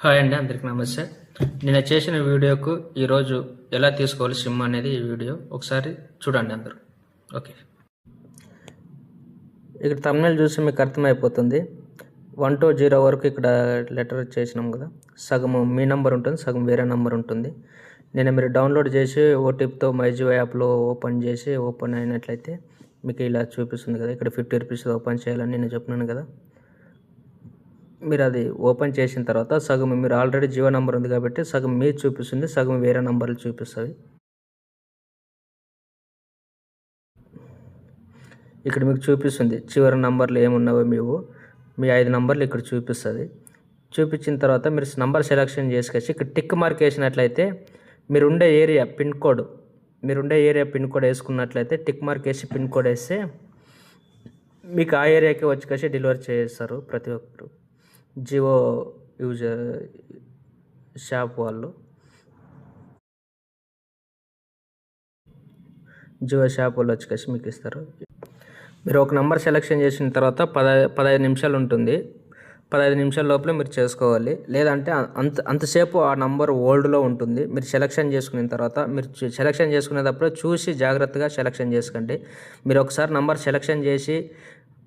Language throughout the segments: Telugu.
హాయ్ అండి, అందరికి నమస్తే. నేను చేసిన వీడియోకు ఈరోజు ఎలా తీసుకోవాలి సిమ్ అనేది ఈ వీడియో ఒకసారి చూడండి అందరూ. ఓకే, ఇక్కడ తమిళ చూసి మీకు అర్థమైపోతుంది. 1 to 0 వరకు ఇక్కడ లెటర్ చేసినాం కదా, సగం మీ నెంబర్ ఉంటుంది, సగం వేరే నెంబర్ ఉంటుంది. నేను మీరు డౌన్లోడ్ చేసి ఓటీపీతో మైజియో యాప్లో ఓపెన్ అయినట్లయితే మీకు ఇలా చూపిస్తుంది కదా. ఇక్కడ 50 రూపీస్ ఓపెన్ చేయాలని నేను చెప్పినాను కదా. మీరు అది ఓపెన్ చేసిన తర్వాత సగం మీరు ఆల్రెడీ జియో నెంబర్ ఉంది కాబట్టి సగం మీరు చూపిస్తుంది, సగం వేరే నెంబర్లు చూపిస్తుంది. ఇక్కడ మీకు చూపిస్తుంది చివరి నెంబర్లు ఏమున్నావో మీ 5 నెంబర్లు ఇక్కడ చూపిస్తుంది. చూపించిన తర్వాత మీరు నెంబర్ సెలెక్షన్ చేసుకొచ్చి ఇక్కడ టిక్ మార్క్ వేసినట్లయితే మీరుండే ఏరియా పిన్ కోడ్ వేసుకున్నట్లయితే టిక్ మార్క్ వేసి పిన్ కోడ్ వేస్తే మీకు ఆ ఏరియాకి వచ్చి డెలివరీ చేస్తారు ప్రతి ఒక్కరు. జియో యూజర్ షాప్ వాళ్ళు వచ్చి మీకు ఇస్తారు. మీరు ఒక నెంబర్ సెలెక్షన్ చేసిన తర్వాత 15 నిమిషాలు ఉంటుంది. 15 నిమిషాల లోపల మీరు చేసుకోవాలి. లేదంటే అంతసేపు ఆ నంబర్ ఓల్డ్లో ఉంటుంది. మీరు సెలెక్షన్ చేసుకున్న తర్వాత మీరు సెలెక్షన్ చేసుకునేటప్పుడు చూసి జాగ్రత్తగా సెలెక్షన్ చేసుకోండి. మీరు ఒకసారి నంబర్ సెలెక్షన్ చేసి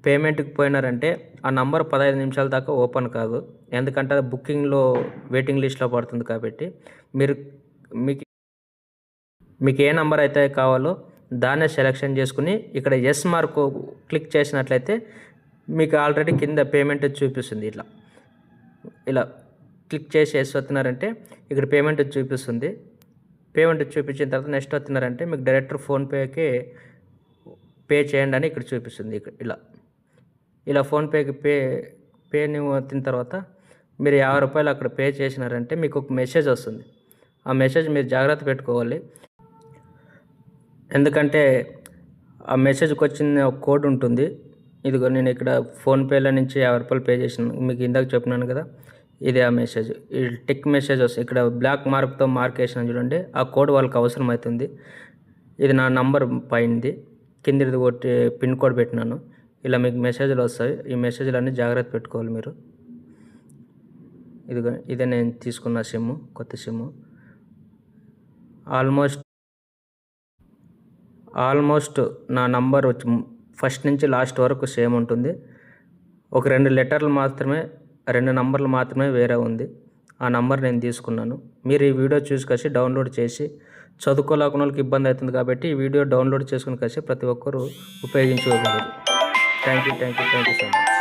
పేమెంట్కి పోయినారంటే ఆ నంబర్ 15 నిమిషాల దాకా ఓపెన్ కాదు. ఎందుకంటే అది బుకింగ్లో వెయిటింగ్ లిస్ట్లో పడుతుంది. కాబట్టి మీకు ఏ నెంబర్ అయితే కావాలో దాన్నే సెలెక్షన్ చేసుకుని ఇక్కడ ఎస్ మార్క్ క్లిక్ చేసినట్లయితే మీకు ఆల్రెడీ కింద పేమెంట్ చూపిస్తుంది. ఇలా క్లిక్ చేసి ఎస్ వస్తున్నారంటే ఇక్కడ పేమెంట్ చూపిస్తుంది. పేమెంట్ చూపించిన తర్వాత నెక్స్ట్ వస్తున్నారంటే మీకు డైరెక్ట్ ఫోన్పేకి పే చేయండి అని ఇక్కడ చూపిస్తుంది. ఇలా ఫోన్పేకి పేని వచ్చిన తర్వాత మీరు 50 రూపాయలు అక్కడ పే చేసినారంటే మీకు ఒక మెసేజ్ వస్తుంది. ఆ మెసేజ్ మీరు జాగ్రత్త పెట్టుకోవాలి. ఎందుకంటే ఆ మెసేజ్కి వచ్చిన ఒక కోడ్ ఉంటుంది. ఇదిగో నేను ఇక్కడ ఫోన్పేలో నుంచి 50 రూపాయలు పే చేసినాను, మీకు ఇందాక చెప్పినాను కదా. ఇది ఆ మెసేజ్, ఈ టిక్ మెసేజ్ వస్తుంది. ఇక్కడ బ్లాక్ మార్క్తో మార్క్ వేసినా చూడండి, ఆ కోడ్ వాళ్ళకి అవసరం అవుతుంది. ఇది నా నంబర్ పైనది, కిందిది ఒకటి పిన్ కోడ్ పెట్టినాను. ఇలా మీకు మెసేజ్లు వస్తాయి. ఈ మెసేజ్లన్నీ జాగ్రత్త పెట్టుకోవాలి మీరు. ఇదే నేను తీసుకున్న సిమ్, కొత్త సిమ్. ఆల్మోస్ట్ నా నంబర్ వచ్చి ఫస్ట్ నుంచి లాస్ట్ వరకు సేమ్ ఉంటుంది. ఒక 2 నంబర్లు మాత్రమే వేరే ఉంది. ఆ నంబర్ నేను తీసుకున్నాను. మీరు ఈ వీడియో చూసి డౌన్లోడ్ చేసి చదువుకోలేకున్న వాళ్ళకి ఇబ్బంది అవుతుంది కాబట్టి ఈ వీడియో డౌన్లోడ్ చేసుకుని ప్రతి ఒక్కరూ ఉపయోగించుకోగలరు. Thank you so much.